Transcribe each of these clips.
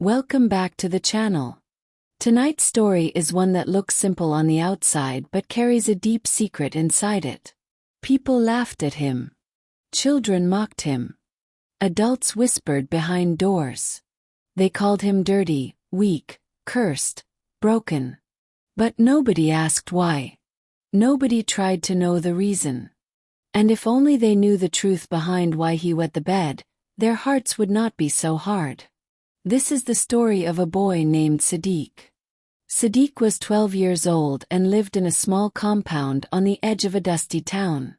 Welcome back to the channel. Tonight's story is one that looks simple on the outside but carries a deep secret inside it. People laughed at him. Children mocked him. Adults whispered behind doors. They called him dirty, weak, cursed, broken. But nobody asked why. Nobody tried to know the reason. And if only they knew the truth behind why he wet the bed, their hearts would not be so hard. This is the story of a boy named Sadiq. Sadiq was 12 years old and lived in a small compound on the edge of a dusty town.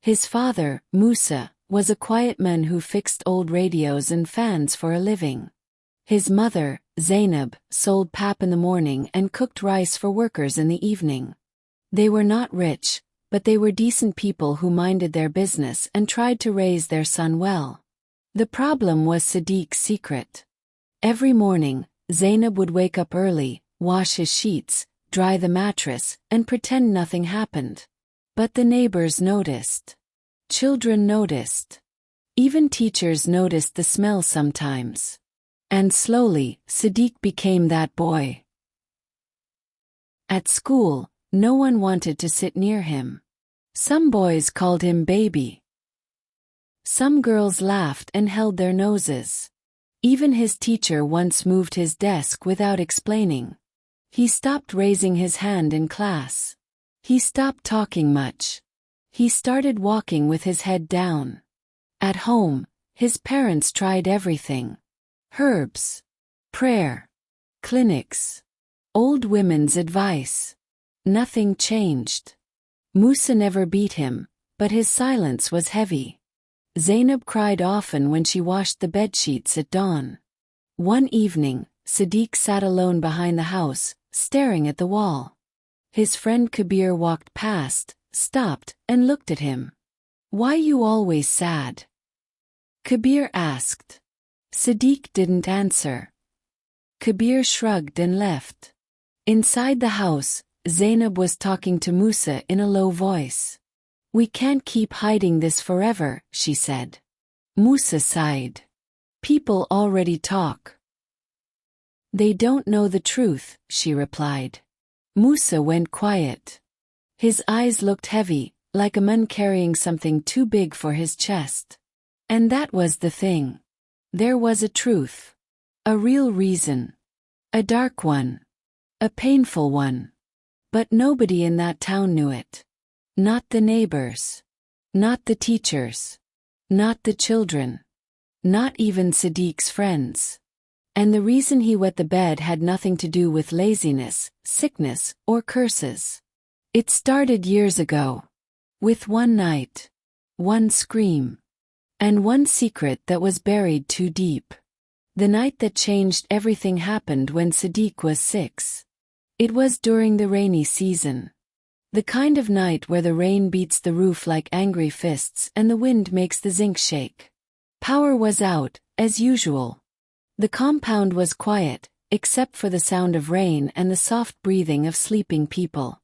His father, Musa, was a quiet man who fixed old radios and fans for a living. His mother, Zainab, sold pap in the morning and cooked rice for workers in the evening. They were not rich, but they were decent people who minded their business and tried to raise their son well. The problem was Sadiq's secret. Every morning, Zainab would wake up early, wash his sheets, dry the mattress, and pretend nothing happened. But the neighbors noticed. Children noticed. Even teachers noticed the smell sometimes. And slowly, Sadiq became that boy. At school, no one wanted to sit near him. Some boys called him baby. Some girls laughed and held their noses. Even his teacher once moved his desk without explaining. He stopped raising his hand in class. He stopped talking much. He started walking with his head down. At home, his parents tried everything. Herbs, prayer, clinics, old women's advice. Nothing changed. Musa never beat him, but his silence was heavy. Zainab cried often when she washed the bedsheets at dawn. One evening, Sadiq sat alone behind the house, staring at the wall. His friend Kabir walked past, stopped, and looked at him. "Why you always sad?" Kabir asked. Sadiq didn't answer. Kabir shrugged and left. Inside the house, Zainab was talking to Musa in a low voice. "We can't keep hiding this forever," she said. Musa sighed. "People already talk." "They don't know the truth," she replied. Musa went quiet. His eyes looked heavy, like a man carrying something too big for his chest. And that was the thing. There was a truth. A real reason. A dark one. A painful one. But nobody in that town knew it. Not the neighbors. Not the teachers. Not the children. Not even Sadiq's friends. And the reason he wet the bed had nothing to do with laziness, sickness, or curses. It started years ago. With one night. One scream. And one secret that was buried too deep. The night that changed everything happened when Sadiq was 6. It was during the rainy season. The kind of night where the rain beats the roof like angry fists and the wind makes the zinc shake. Power was out, as usual. The compound was quiet, except for the sound of rain and the soft breathing of sleeping people.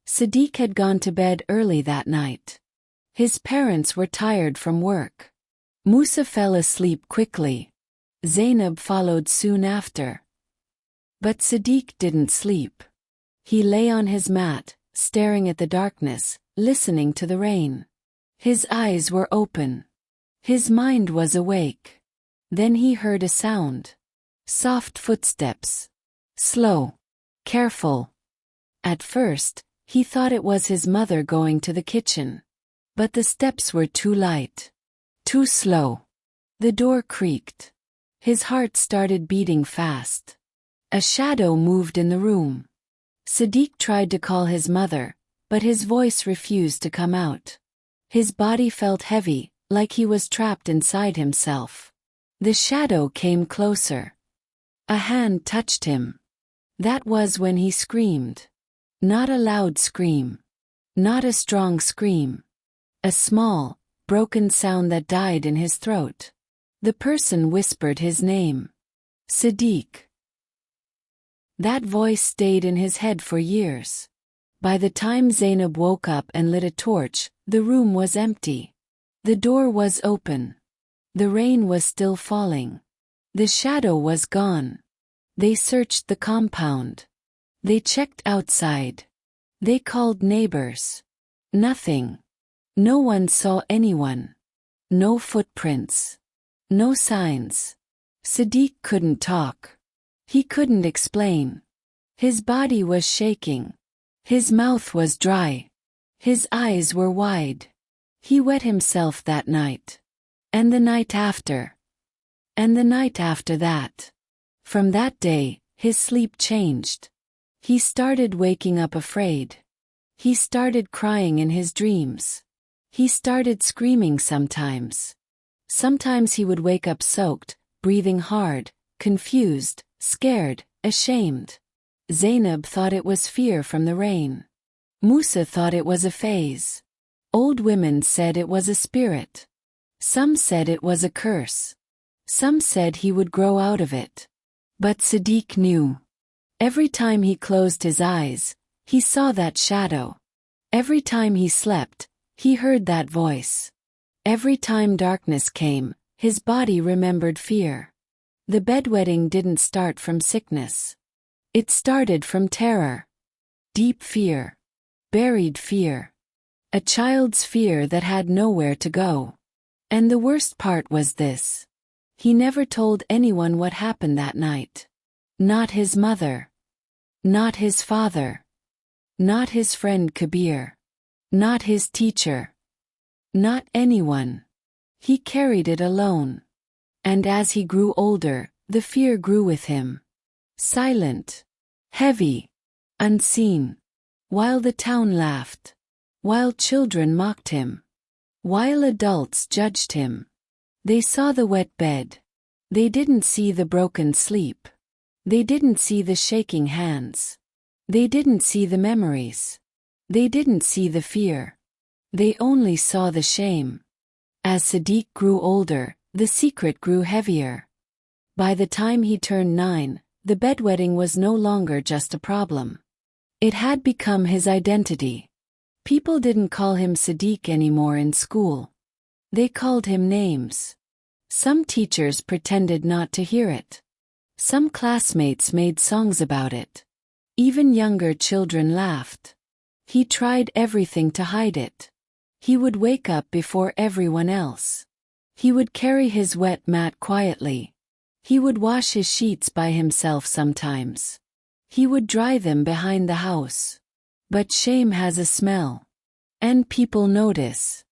Sadiq had gone to bed early that night. His parents were tired from work. Musa fell asleep quickly. Zainab followed soon after. But Sadiq didn't sleep. He lay on his mat, staring at the darkness, listening to the rain. His eyes were open. His mind was awake. Then he heard a sound. Soft footsteps. Slow. Careful. At first, he thought it was his mother going to the kitchen. But the steps were too light. Too slow. The door creaked. His heart started beating fast. A shadow moved in the room. Sadiq tried to call his mother, but his voice refused to come out. His body felt heavy, like he was trapped inside himself. The shadow came closer. A hand touched him. That was when he screamed. Not a loud scream. Not a strong scream. A small, broken sound that died in his throat. The person whispered his name. Sadiq. That voice stayed in his head for years. By the time Zainab woke up and lit a torch, the room was empty. The door was open. The rain was still falling. The shadow was gone. They searched the compound. They checked outside. They called neighbors. Nothing. No one saw anyone. No footprints. No signs. Sadiq couldn't talk. He couldn't explain. His body was shaking. His mouth was dry. His eyes were wide. He wet himself that night. And the night after. And the night after that. From that day, his sleep changed. He started waking up afraid. He started crying in his dreams. He started screaming sometimes. Sometimes he would wake up soaked, breathing hard, confused, scared, ashamed. Zainab thought it was fear from the rain. Musa thought it was a phase. Old women said it was a spirit. Some said it was a curse. Some said he would grow out of it. But Sadiq knew. Every time he closed his eyes, he saw that shadow. Every time he slept, he heard that voice. Every time darkness came, his body remembered fear. The bedwetting didn't start from sickness. It started from terror. Deep fear. Buried fear. A child's fear that had nowhere to go. And the worst part was this. He never told anyone what happened that night. Not his mother. Not his father. Not his friend Kabir. Not his teacher. Not anyone. He carried it alone. And as he grew older, the fear grew with him. Silent. Heavy. Unseen. While the town laughed. While children mocked him. While adults judged him. They saw the wet bed. They didn't see the broken sleep. They didn't see the shaking hands. They didn't see the memories. They didn't see the fear. They only saw the shame. As Sadiq grew older, the secret grew heavier. By the time he turned 9, the bedwetting was no longer just a problem. It had become his identity. People didn't call him Sadiq anymore in school. They called him names. Some teachers pretended not to hear it. Some classmates made songs about it. Even younger children laughed. He tried everything to hide it. He would wake up before everyone else. He would carry his wet mat quietly. He would wash his sheets by himself sometimes. He would dry them behind the house. But shame has a smell. And people notice.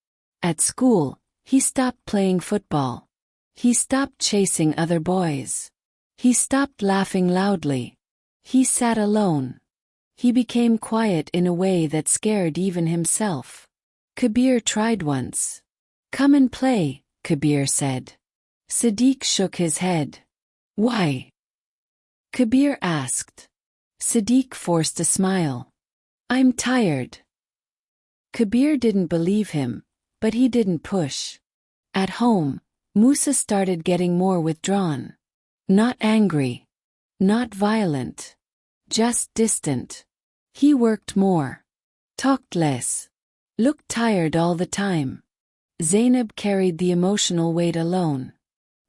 At school, he stopped playing football. He stopped chasing other boys. He stopped laughing loudly. He sat alone. He became quiet in a way that scared even himself. Kabir tried once. "Come and play," Kabir said. Sadiq shook his head. "Why?" Kabir asked. Sadiq forced a smile. "I'm tired." Kabir didn't believe him, but he didn't push. At home, Musa started getting more withdrawn. Not angry. Not violent. Just distant. He worked more. Talked less. Looked tired all the time. Zainab carried the emotional weight alone.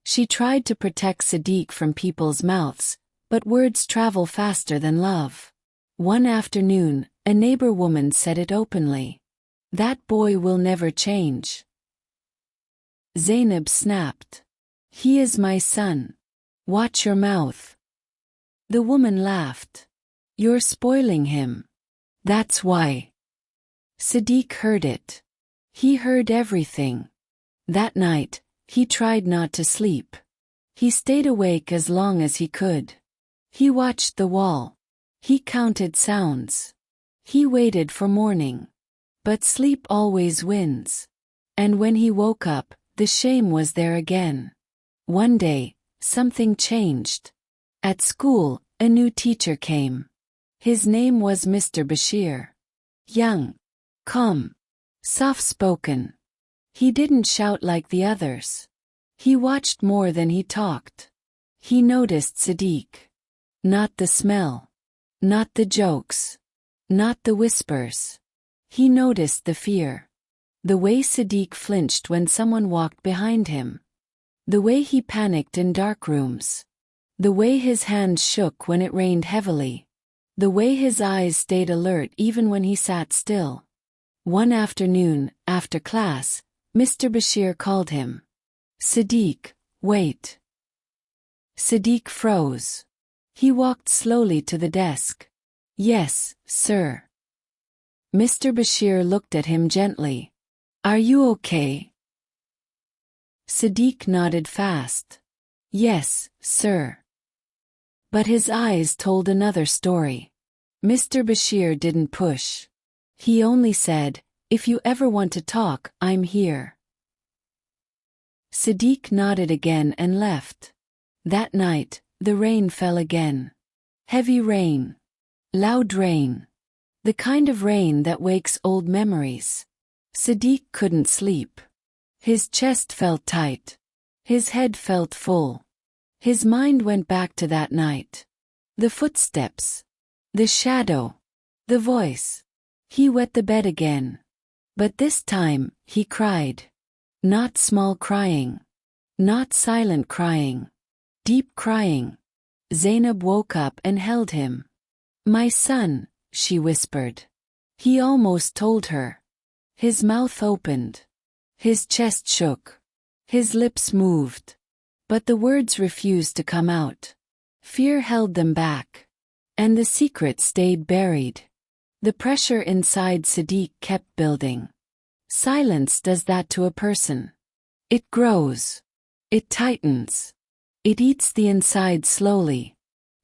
She tried to protect Sadiq from people's mouths, but words travel faster than love. One afternoon, a neighbor woman said it openly. "That boy will never change." Zainab snapped. "He is my son. Watch your mouth." The woman laughed. "You're spoiling him. That's why." Sadiq heard it. He heard everything. That night, he tried not to sleep. He stayed awake as long as he could. He watched the wall. He counted sounds. He waited for morning. But sleep always wins. And when he woke up, the shame was there again. One day, something changed. At school, a new teacher came. His name was Mr. Bashir. Young. Calm. Soft-spoken. He didn't shout like the others. He watched more than he talked. He noticed Sadiq. Not the smell. Not the jokes. Not the whispers. He noticed the fear. The way Sadiq flinched when someone walked behind him. The way he panicked in dark rooms. The way his hands shook when it rained heavily. The way his eyes stayed alert even when he sat still. One afternoon, after class, Mr. Bashir called him. "Sadiq, wait." Sadiq froze. He walked slowly to the desk. "Yes, sir." Mr. Bashir looked at him gently. "Are you okay?" Sadiq nodded fast. "Yes, sir." But his eyes told another story. Mr. Bashir didn't push. He only said, "If you ever want to talk, I'm here." Sadiq nodded again and left. That night, the rain fell again. Heavy rain. Loud rain. The kind of rain that wakes old memories. Sadiq couldn't sleep. His chest felt tight. His head felt full. His mind went back to that night. The footsteps. The shadow. The voice. He wet the bed again. But this time, he cried. Not small crying. Not silent crying. Deep crying. Zainab woke up and held him. "My son," she whispered. He almost told her. His mouth opened. His chest shook. His lips moved. But the words refused to come out. Fear held them back. And the secret stayed buried. The pressure inside Sadiq kept building. Silence does that to a person. It grows. It tightens. It eats the inside slowly.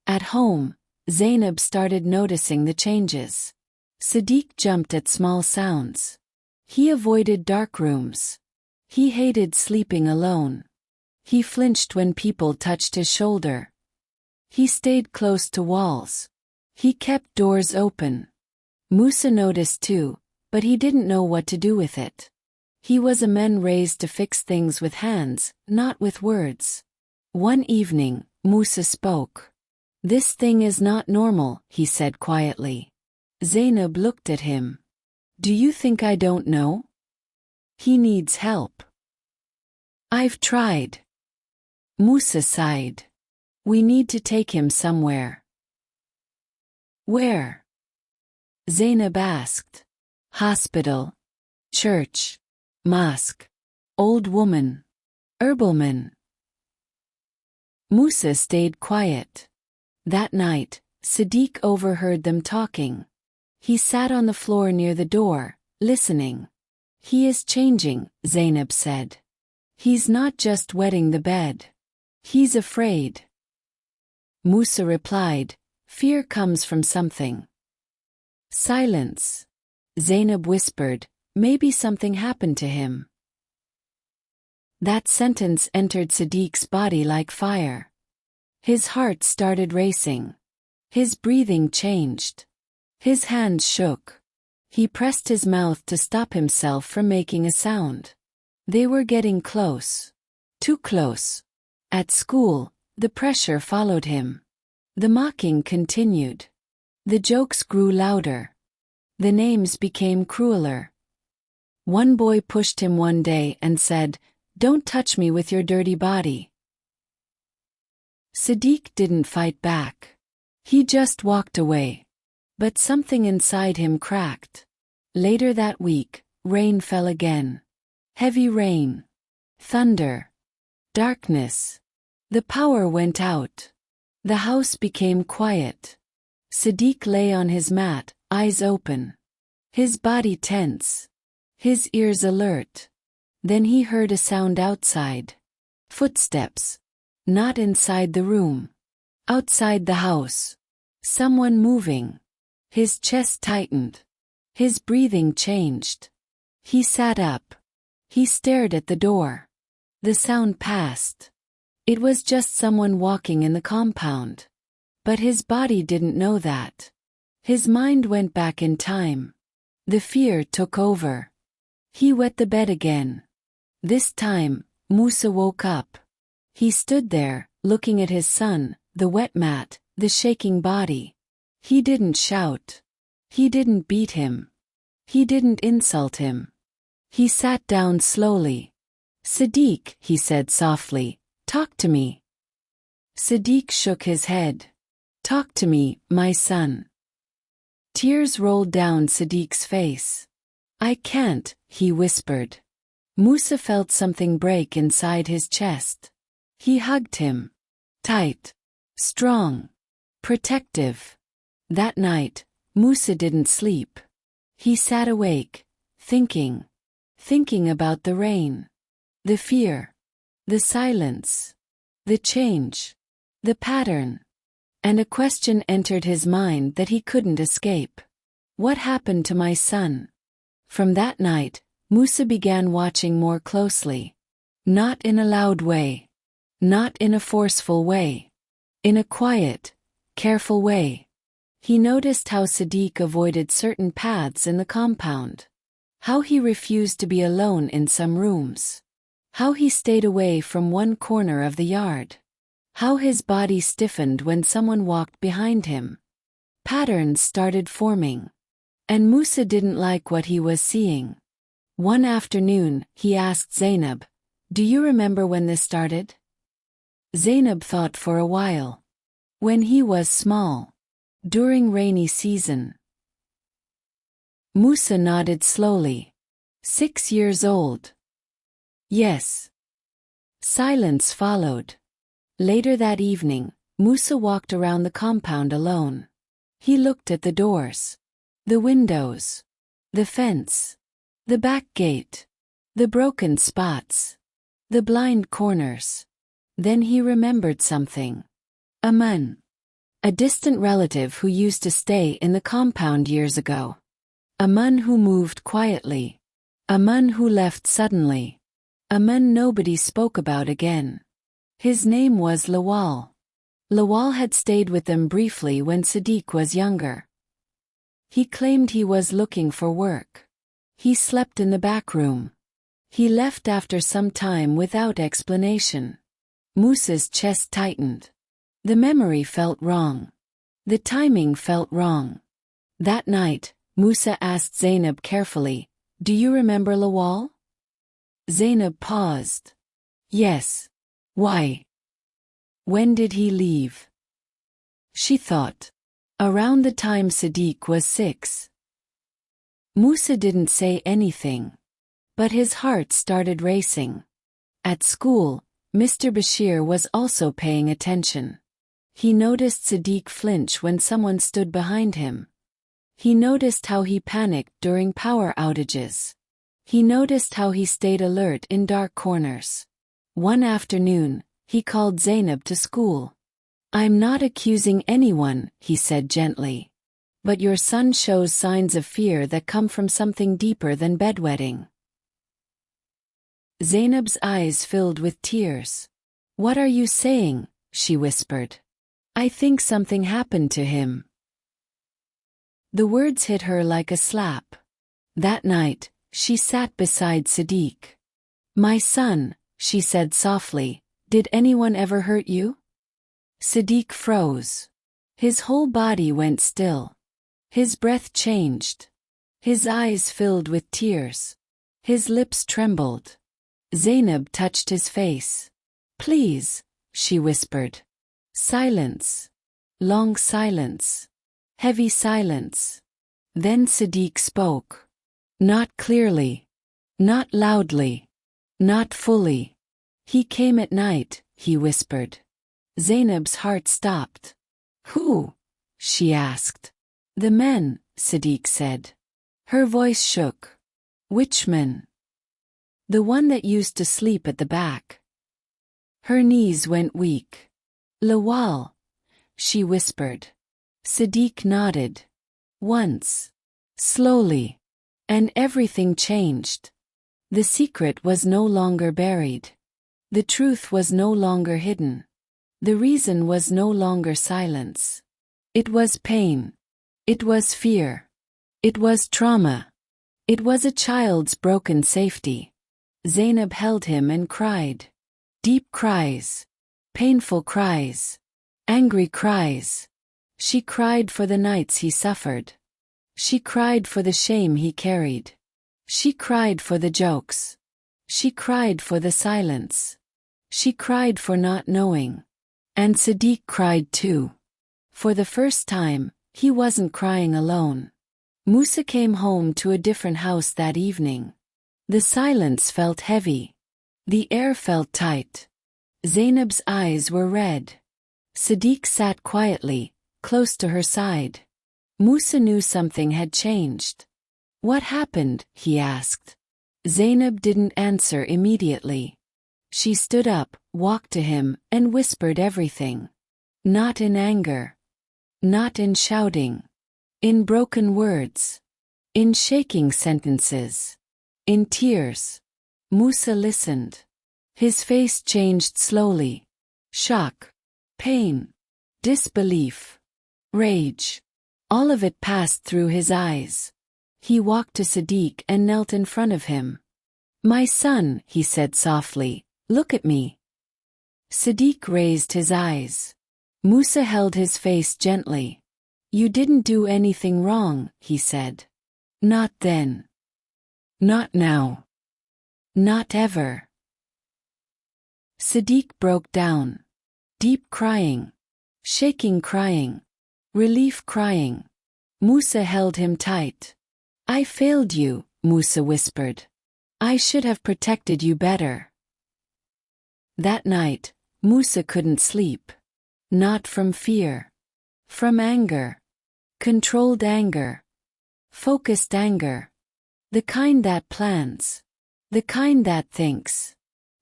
At home, Zainab started noticing the changes. Sadiq jumped at small sounds. He avoided dark rooms. He hated sleeping alone. He flinched when people touched his shoulder. He stayed close to walls. He kept doors open. Musa noticed too, but he didn't know what to do with it. He was a man raised to fix things with hands, not with words. One evening, Musa spoke. "This thing is not normal," he said quietly. Zainab looked at him. "Do you think I don't know? He needs help." "I've tried." Musa sighed. "We need to take him somewhere." "Where?" Zainab asked. "Hospital. Church. Mosque. Old woman. Herbalman." Musa stayed quiet. That night, Sadiq overheard them talking. He sat on the floor near the door, listening. "He is changing," Zainab said. "He's not just wetting the bed. He's afraid." Musa replied, "Fear comes from something." Silence. Zainab whispered, "Maybe something happened to him." That sentence entered Sadiq's body like fire. His heart started racing. His breathing changed. His hands shook. He pressed his mouth to stop himself from making a sound. They were getting close. Too close. At school, the pressure followed him. The mocking continued. The jokes grew louder. The names became crueler. One boy pushed him one day and said, "Don't touch me with your dirty body." Sadiq didn't fight back. He just walked away. But something inside him cracked. Later that week, rain fell again. Heavy rain. Thunder. Darkness. The power went out. The house became quiet. Sadiq lay on his mat, eyes open. His body tense. His ears alert. Then he heard a sound outside. Footsteps. Not inside the room. Outside the house. Someone moving. His chest tightened. His breathing changed. He sat up. He stared at the door. The sound passed. It was just someone walking in the compound. But his body didn't know that. His mind went back in time. The fear took over. He wet the bed again. This time, Musa woke up. He stood there, looking at his son, the wet mat, the shaking body. He didn't shout. He didn't beat him. He didn't insult him. He sat down slowly. Sadiq, he said softly, talk to me. Sadiq shook his head. Talk to me, my son. Tears rolled down Sadiq's face. I can't, he whispered. Musa felt something break inside his chest. He hugged him. Tight. Strong. Protective. That night, Musa didn't sleep. He sat awake, thinking. Thinking about the rain. The fear. The silence. The change. The pattern. And a question entered his mind that he couldn't escape. What happened to my son? From that night, Musa began watching more closely. Not in a loud way. Not in a forceful way. In a quiet, careful way. He noticed how Sadiq avoided certain paths in the compound. How he refused to be alone in some rooms. How he stayed away from one corner of the yard. How his body stiffened when someone walked behind him. Patterns started forming. And Musa didn't like what he was seeing. One afternoon, he asked Zainab, do you remember when this started? Zainab thought for a while. When he was small. During rainy season. Musa nodded slowly. 6 years old. Yes. Silence followed. Later that evening, Musa walked around the compound alone. He looked at the doors. The windows. The fence. The back gate. The broken spots. The blind corners. Then he remembered something. Aman. A distant relative who used to stay in the compound years ago. Aman who moved quietly. Aman who left suddenly. Aman nobody spoke about again. His name was Lawal. Lawal had stayed with them briefly when Sadiq was younger. He claimed he was looking for work. He slept in the back room. He left after some time without explanation. Musa's chest tightened. The memory felt wrong. The timing felt wrong. That night, Musa asked Zainab carefully, do you remember Lawal? Zainab paused. Yes. Why? When did he leave? She thought. Around the time Sadiq was 6. Musa didn't say anything. But his heart started racing. At school, Mr. Bashir was also paying attention. He noticed Sadiq flinch when someone stood behind him. He noticed how he panicked during power outages. He noticed how he stayed alert in dark corners. One afternoon, he called Zainab to school. I'm not accusing anyone, he said gently. But your son shows signs of fear that come from something deeper than bedwetting. Zainab's eyes filled with tears. What are you saying? She whispered. I think something happened to him. The words hit her like a slap. That night, she sat beside Sadiq. My son, she said softly, did anyone ever hurt you? Sadiq froze. His whole body went still. His breath changed. His eyes filled with tears. His lips trembled. Zainab touched his face. Please, she whispered. Silence. Long silence. Heavy silence. Then Sadiq spoke. Not clearly. Not loudly. Not fully. He came at night, he whispered. Zainab's heart stopped. Who? She asked. The men, Sadiq said. Her voice shook. Which men? The one that used to sleep at the back. Her knees went weak. Lawal, she whispered. Sadiq nodded. Once. Slowly. And everything changed. The secret was no longer buried. The truth was no longer hidden. The reason was no longer silence. It was pain. It was fear. It was trauma. It was a child's broken safety. Zainab held him and cried. Deep cries. Painful cries. Angry cries. She cried for the nights he suffered. She cried for the shame he carried. She cried for the jokes. She cried for the silence. She cried for not knowing. And Sadiq cried too. For the first time, he wasn't crying alone. Musa came home to a different house that evening. The silence felt heavy. The air felt tight. Zainab's eyes were red. Sadiq sat quietly, close to her side. Musa knew something had changed. "What happened?" he asked. Zainab didn't answer immediately. She stood up, walked to him, and whispered everything. Not in anger. Not in shouting. In broken words. In shaking sentences. In tears. Musa listened. His face changed slowly. Shock. Pain. Disbelief. Rage. All of it passed through his eyes. He walked to Sadiq and knelt in front of him. "My son," he said softly, "look at me." Sadiq raised his eyes. Musa held his face gently. "You didn't do anything wrong," he said. "Not then. Not now. Not ever." Sadiq broke down. Deep crying. Shaking crying. Relief crying. Musa held him tight. "I failed you," Musa whispered. "I should have protected you better." That night, Musa couldn't sleep. Not from fear. From anger. Controlled anger. Focused anger. The kind that plans. The kind that thinks.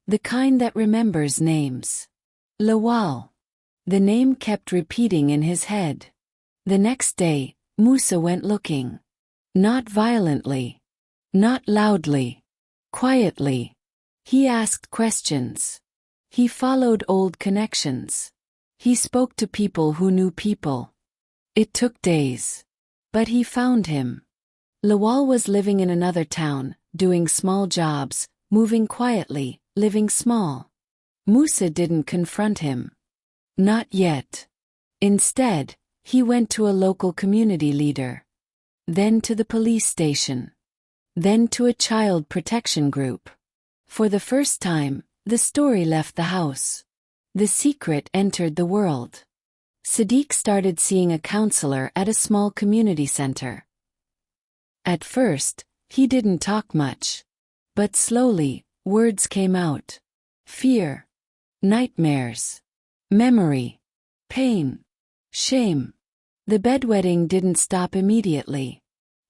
The kind that remembers names. Lawal. The name kept repeating in his head. The next day, Musa went looking. Not violently. Not loudly. Quietly. He asked questions. He followed old connections. He spoke to people who knew people. It took days. But he found him. Lawal was living in another town, doing small jobs, moving quietly, living small. Musa didn't confront him. Not yet. Instead, he went to a local community leader. Then to the police station. Then to a child protection group. For the first time, the story left the house. The secret entered the world. Sadiq started seeing a counselor at a small community center. At first, he didn't talk much. But slowly, words came out. Fear. Nightmares. Memory. Pain. Shame. The bedwetting didn't stop immediately.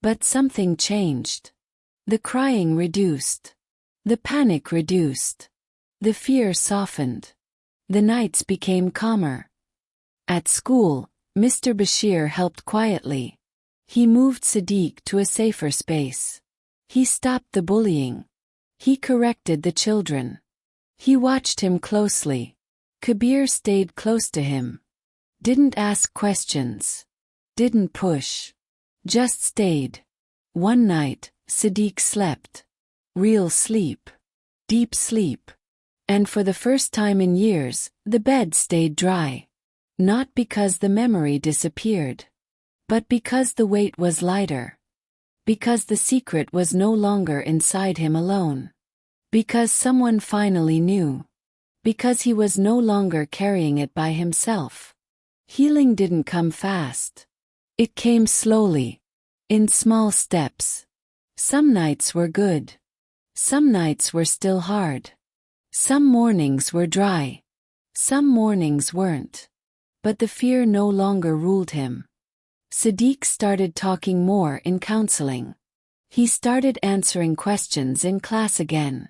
But something changed. The crying reduced. The panic reduced. The fear softened. The nights became calmer. At school, Mr. Bashir helped quietly. He moved Sadiq to a safer space. He stopped the bullying. He corrected the children. He watched him closely. Kabir stayed close to him. Didn't ask questions. Didn't push. Just stayed. One night, Sadiq slept. Real sleep. Deep sleep. And for the first time in years, the bed stayed dry. Not because the memory disappeared. But because the weight was lighter. Because the secret was no longer inside him alone. Because someone finally knew. Because he was no longer carrying it by himself. Healing didn't come fast. It came slowly. In small steps. Some nights were good. Some nights were still hard. Some mornings were dry. Some mornings weren't. But the fear no longer ruled him. Sadiq started talking more in counseling. He started answering questions in class again.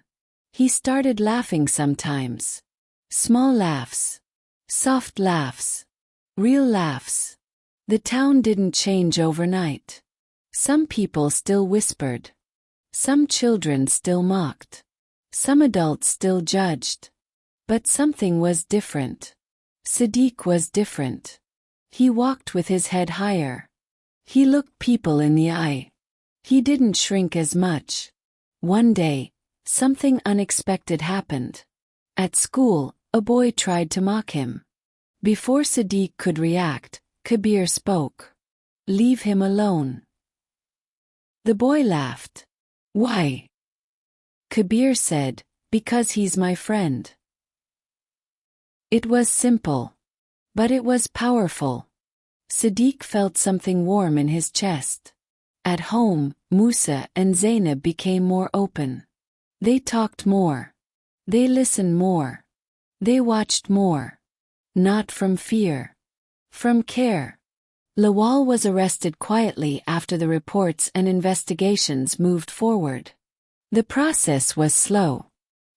He started laughing sometimes. Small laughs. Soft laughs. Real laughs. The town didn't change overnight. Some people still whispered. Some children still mocked. Some adults still judged. But something was different. Sadiq was different. He walked with his head higher. He looked people in the eye. He didn't shrink as much. One day, something unexpected happened. At school, a boy tried to mock him. Before Sadiq could react, Kabir spoke. "Leave him alone." The boy laughed. "Why?" Kabir said, "Because he's my friend." It was simple. But it was powerful. Siddiq felt something warm in his chest. At home, Musa and Zainab became more open. They talked more. They listened more. They watched more. Not from fear. From care. Lawal was arrested quietly after the reports and investigations moved forward. The process was slow.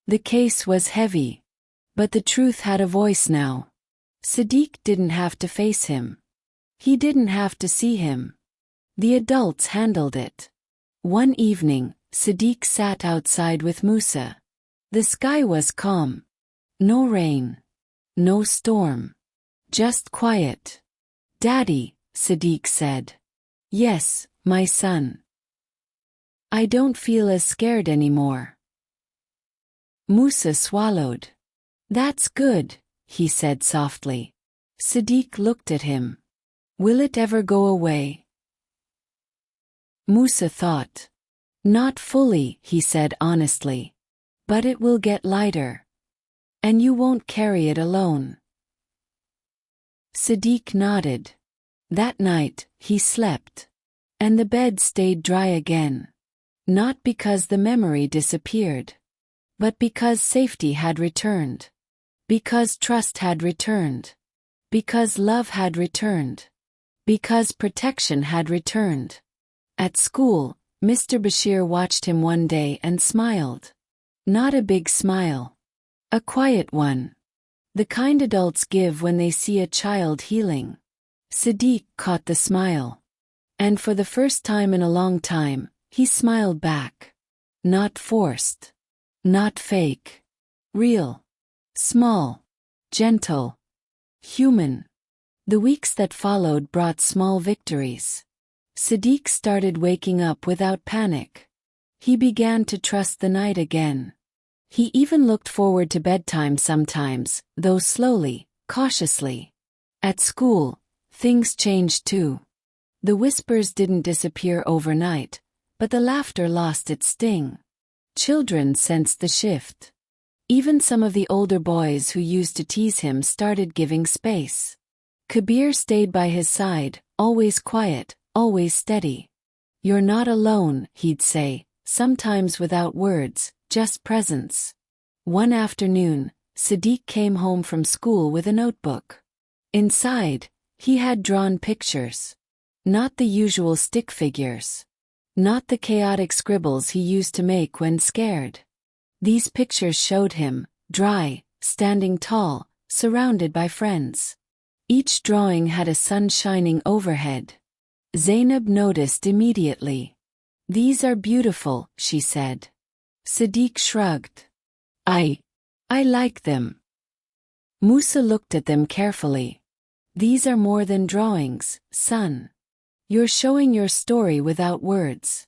The case was heavy. But the truth had a voice now. Siddiq didn't have to face him. He didn't have to see him. The adults handled it. One evening, Siddiq sat outside with Musa. The sky was calm. No rain. No storm. Just quiet. "Daddy," Siddiq said. "Yes, my son. I don't feel as scared anymore." Musa swallowed. "That's good," he said softly. Siddiq looked at him. "Will it ever go away?" Musa thought. "Not fully," he said honestly. "But it will get lighter. And you won't carry it alone." Siddiq nodded. That night, he slept. And the bed stayed dry again. Not because the memory disappeared. But because safety had returned. Because trust had returned. Because love had returned. Because protection had returned. At school, Mr. Bashir watched him one day and smiled. Not a big smile. A quiet one. The kind adults give when they see a child healing. Siddiq caught the smile. And for the first time in a long time, he smiled back. Not forced. Not fake. Real. Small. Gentle. Human. The weeks that followed brought small victories. Siddiq started waking up without panic. He began to trust the night again. He even looked forward to bedtime sometimes, though slowly, cautiously. At school, things changed too. The whispers didn't disappear overnight, but the laughter lost its sting. Children sensed the shift. Even some of the older boys who used to tease him started giving space. Kabir stayed by his side, always quiet, always steady. "You're not alone," he'd say, sometimes without words, just presence. One afternoon, Siddiq came home from school with a notebook. Inside, he had drawn pictures. Not the usual stick figures. Not the chaotic scribbles he used to make when scared. These pictures showed him, dry, standing tall, surrounded by friends. Each drawing had a sun shining overhead. Zainab noticed immediately. "These are beautiful," she said. Siddiq shrugged. I like them." Musa looked at them carefully. "These are more than drawings, son. You're showing your story without words."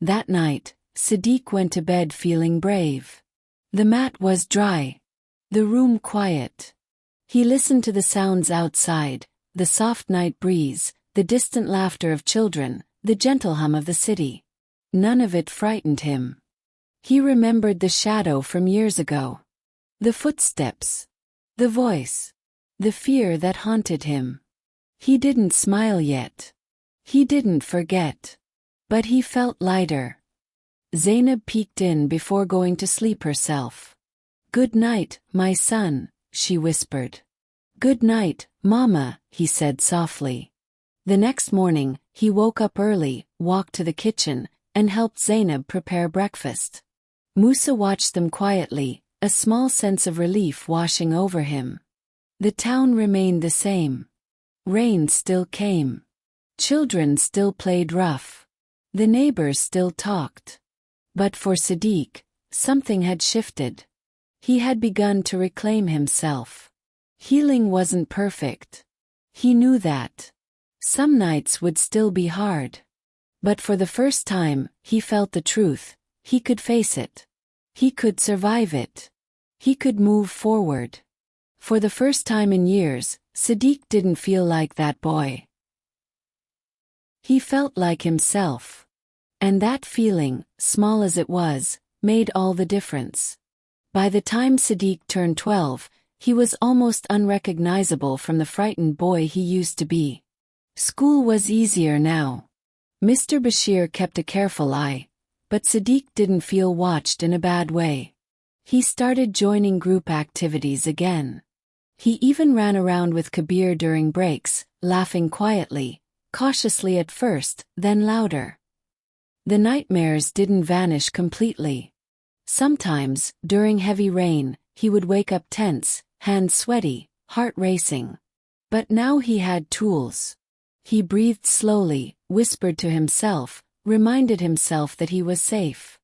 That night, Siddiq went to bed feeling brave. The mat was dry. The room quiet. He listened to the sounds outside, the soft night breeze, the distant laughter of children, the gentle hum of the city. None of it frightened him. He remembered the shadow from years ago. The footsteps. The voice. The fear that haunted him. He didn't smile yet. He didn't forget. But he felt lighter. Zainab peeked in before going to sleep herself. "Good night, my son," she whispered. "Good night, Mama," he said softly. The next morning, he woke up early, walked to the kitchen, and helped Zainab prepare breakfast. Musa watched them quietly, a small sense of relief washing over him. The town remained the same. Rain still came. Children still played rough. The neighbors still talked. But for Siddiq, something had shifted. He had begun to reclaim himself. Healing wasn't perfect. He knew that. Some nights would still be hard. But for the first time, he felt the truth. He could face it. He could survive it. He could move forward. For the first time in years, Siddiq didn't feel like that boy. He felt like himself. And that feeling, small as it was, made all the difference. By the time Sadiq turned 12, he was almost unrecognizable from the frightened boy he used to be. School was easier now. Mr. Bashir kept a careful eye, but Sadiq didn't feel watched in a bad way. He started joining group activities again. He even ran around with Kabir during breaks, laughing quietly, cautiously at first, then louder. The nightmares didn't vanish completely. Sometimes, during heavy rain, he would wake up tense, hands sweaty, heart racing. But now he had tools. He breathed slowly, whispered to himself, reminded himself that he was safe.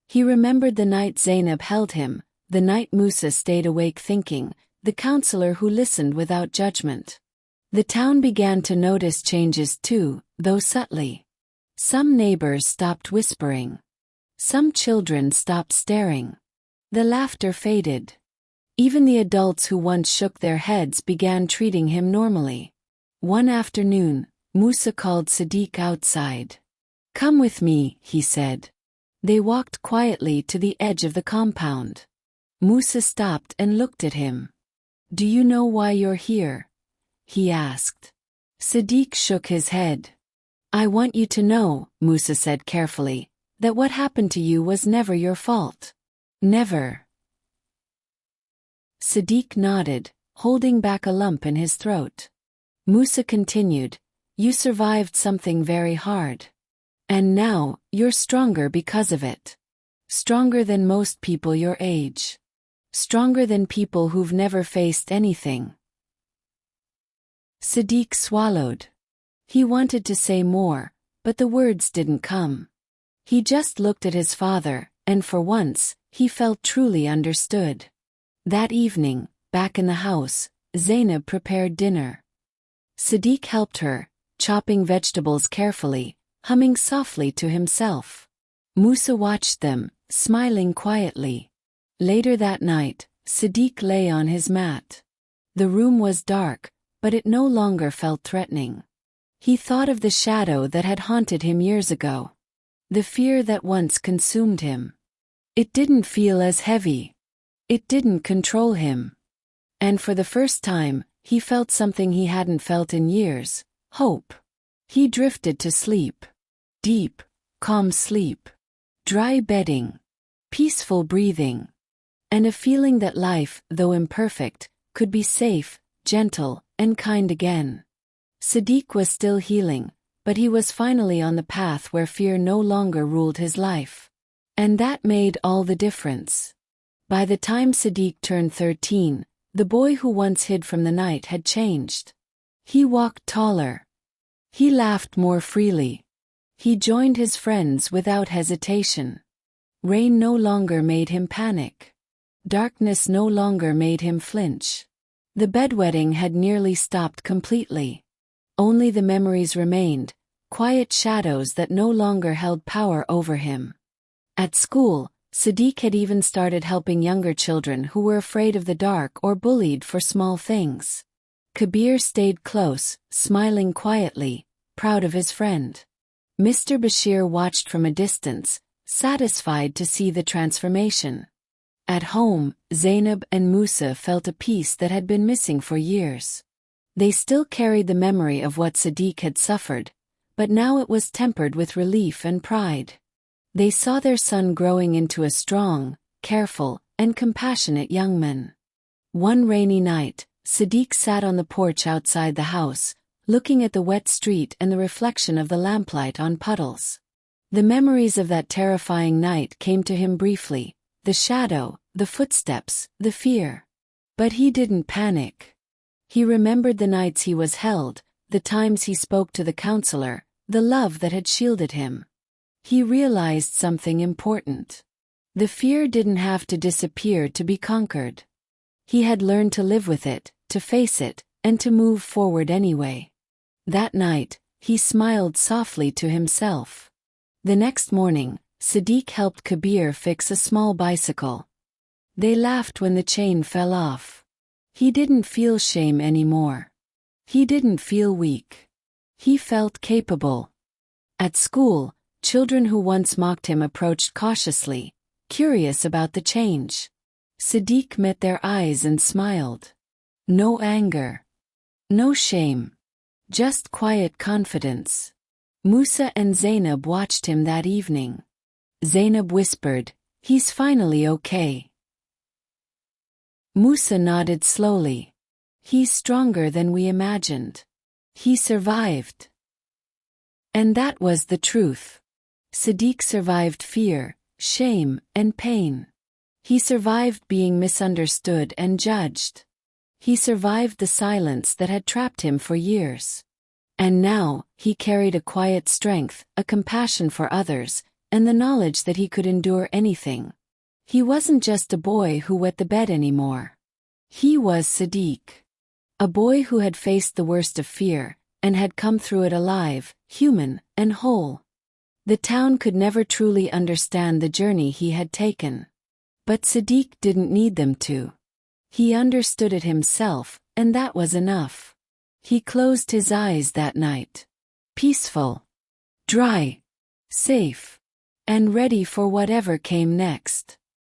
He remembered the night Zainab held him, the night Musa stayed awake thinking, the counselor who listened without judgment. The town began to notice changes too, though subtly. Some neighbors stopped whispering. Some children stopped staring. The laughter faded. Even the adults who once shook their heads began treating him normally. One afternoon, Musa called Sadiq outside. "Come with me," he said. They walked quietly to the edge of the compound. Musa stopped and looked at him. "Do you know why you're here?" he asked. Sadiq shook his head. "I want you to know," Musa said carefully, "that what happened to you was never your fault. Never." Sadiq nodded, holding back a lump in his throat. Musa continued, "You survived something very hard. And now, you're stronger because of it. Stronger than most people your age. Stronger than people who've never faced anything." Sadiq swallowed. He wanted to say more, but the words didn't come. He just looked at his father, and for once, he felt truly understood. That evening, back in the house, Zainab prepared dinner. Sadiq helped her, chopping vegetables carefully, humming softly to himself. Musa watched them, smiling quietly. Later that night, Sadiq lay on his mat. The room was dark, but it no longer felt threatening. He thought of the shadow that had haunted him years ago. The fear that once consumed him. It didn't feel as heavy. It didn't control him. And for the first time, he felt something he hadn't felt in years: hope. He drifted to sleep. Deep, calm sleep. Dry bedding. Peaceful breathing. And a feeling that life, though imperfect, could be safe, gentle, and kind again. Sadiq was still healing, but he was finally on the path where fear no longer ruled his life. And that made all the difference. By the time Sadiq turned 13, the boy who once hid from the night had changed. He walked taller. He laughed more freely. He joined his friends without hesitation. Rain no longer made him panic. Darkness no longer made him flinch. The bedwetting had nearly stopped completely. Only the memories remained, quiet shadows that no longer held power over him. At school, Sadiq had even started helping younger children who were afraid of the dark or bullied for small things. Kabir stayed close, smiling quietly, proud of his friend. Mr. Bashir watched from a distance, satisfied to see the transformation. At home, Zainab and Musa felt a peace that had been missing for years. They still carried the memory of what Sadiq had suffered, but now it was tempered with relief and pride. They saw their son growing into a strong, careful, and compassionate young man. One rainy night, Sadiq sat on the porch outside the house, looking at the wet street and the reflection of the lamplight on puddles. The memories of that terrifying night came to him briefly. The shadow, the footsteps, the fear. But he didn't panic. He remembered the nights he was held, the times he spoke to the counselor, the love that had shielded him. He realized something important. The fear didn't have to disappear to be conquered. He had learned to live with it, to face it, and to move forward anyway. That night, he smiled softly to himself. The next morning, Sadiq helped Kabir fix a small bicycle. They laughed when the chain fell off. He didn't feel shame anymore. He didn't feel weak. He felt capable. At school, children who once mocked him approached cautiously, curious about the change. Siddiq met their eyes and smiled. No anger. No shame. Just quiet confidence. Musa and Zainab watched him that evening. Zainab whispered, "He's finally okay." Musa nodded slowly. "He's stronger than we imagined. He survived." And that was the truth. Siddiq survived fear, shame, and pain. He survived being misunderstood and judged. He survived the silence that had trapped him for years. And now, he carried a quiet strength, a compassion for others, and the knowledge that he could endure anything. He wasn't just a boy who wet the bed anymore. He was Siddiq. A boy who had faced the worst of fear, and had come through it alive, human, and whole. The town could never truly understand the journey he had taken. But Siddiq didn't need them to. He understood it himself, and that was enough. He closed his eyes that night. Peaceful. Dry. Safe. And ready for whatever came next.